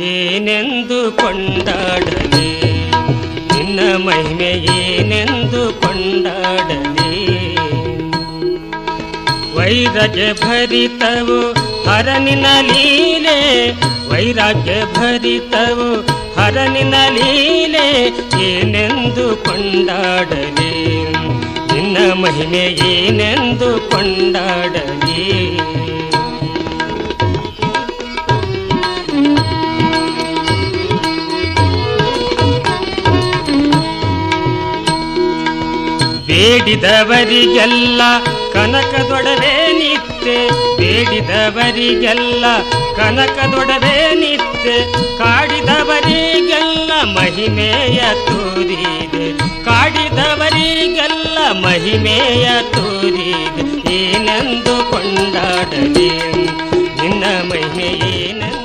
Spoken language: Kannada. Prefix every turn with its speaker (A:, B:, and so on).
A: ಏನೆಂದು ಕೊಂಡಾಡಲಿ ನಿನ್ನ ಮಹಿಮೆ ಏನೆಂದು ಕೊಂಡಾಡಲಿ ವೈರಾಗ್ಯ ಭರಿತವು ಹರನಿನ ಲೀಲೆ ವೈರಾಗ್ಯ ಭರಿತವು ಹರನಿನ ಲೀಲೆ ಏನೆಂದು ಕೊಂಡಾಡಲಿ ನಿನ್ನ ಮಹಿಮೆ ಏನೆಂದು ಕೊಂಡಾಡಲಿ ಬೇಡಿದವರಿಗೆಲ್ಲ ಕನಕದೊಡವೆ ನಿತ್ಯ ಬೇಡಿದವರಿಗೆಲ್ಲ ಕನಕದೊಡವೆ ನಿತ್ಯ ಕಾಡಿದವರಿಗೆಲ್ಲ ಮಹಿಮೆಯ ತೋರಿದೆ ಕಾಡಿದವರಿಗೆಲ್ಲ ಮಹಿಮೆಯ ತೋರಿದೆ ಏನೆಂದು ಕೊಂಡಾಡಲಿ ನಿನ್ನ ಮಹಿಮೆ ಏನೆಂದು